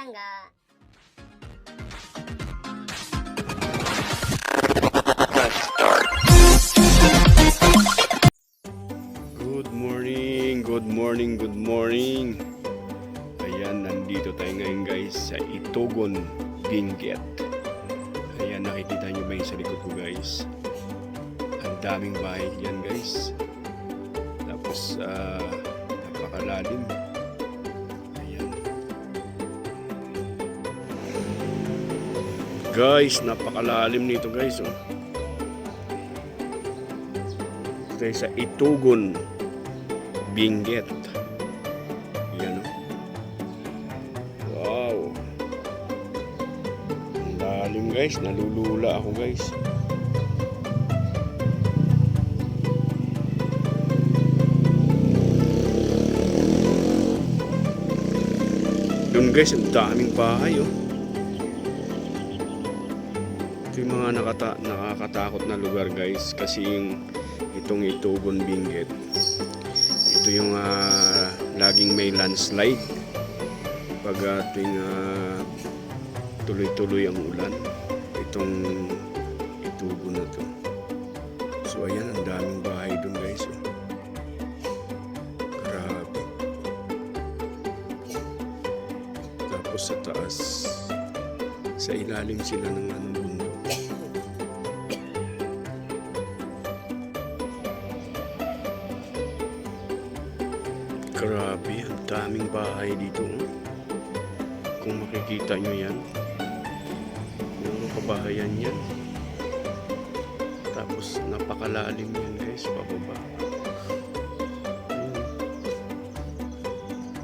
kapalangga. Good morning, good morning, good morning. Ayan, nandito tayo ngayon guys sa Itogon, Benguet. Ayan, nakikita nyo ba yung sa likod ko guys? Ang daming bahay yan guys. Tapos, napakalalim. Ayan. Guys, napakalalim nito guys. Oh. Ito sa Itogon, Benguet. Ayan o. Wow. Ang lalim guys. Nalulula ako guys. Doon guys, ang daming bahay oh. Ito yung mga nakakatakot na lugar guys. Kasi itong Itogon, Benguet, ito yung laging may landslide pag tuwing tuloy-tuloy ang ulan. Itong Itogon na to. So ayan, ang daming bahay dun guys oh. Grabe. Tapos sa taas, sa ilalim sila ng bundok. Grabe, ang daming bahay dito. Kung makikita nyo yan, puro kabahayan yan. Tapos napakalalim yan guys, pababa.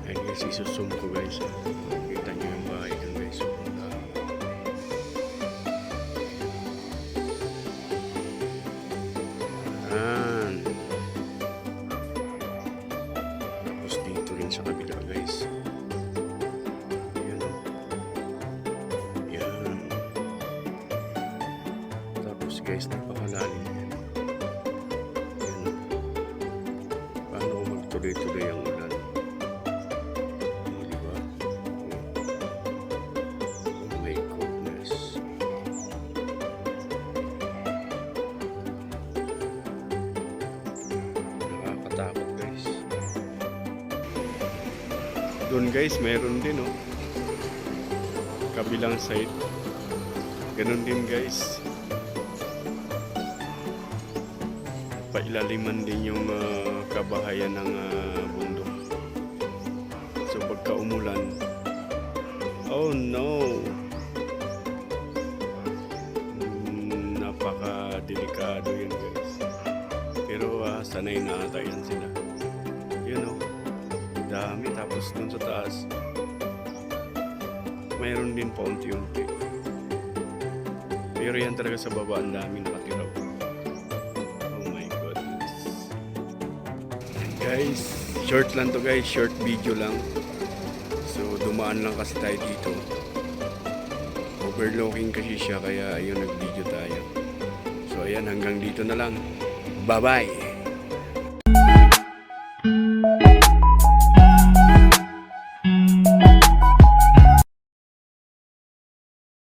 Ayan guys, isusum ko guys. Makikita nyo yung bahay dyan guys. Ayan. Dito rin sa kabila guys. Ayan. Ayan. Tapos guys, napakalalim yan. Ayan. Paano magtuloy-tuloy ang ulan? Diba? Oh my goodness. Nakakatakot guys. Doon guys, meron din oh. Kabilang side. Ganun din guys. Pailaliman din yung kabahayan ng bundok. So pagka umulan, oh no, napaka-delikado yun guys. Pero sanay na ata yan sila. Yun oh, dami. Tapos dun sa taas, mayroon din pa unti-unti. Pero yan talaga sa baba, ang dami nakatira. Oh my goodness. Guys, short lang to guys, short video lang. So dumaan lang kasi tayo dito. Overlooking kasi siya, kaya ayun, nag-video tayo. So ayan, hanggang dito na lang. Bye bye.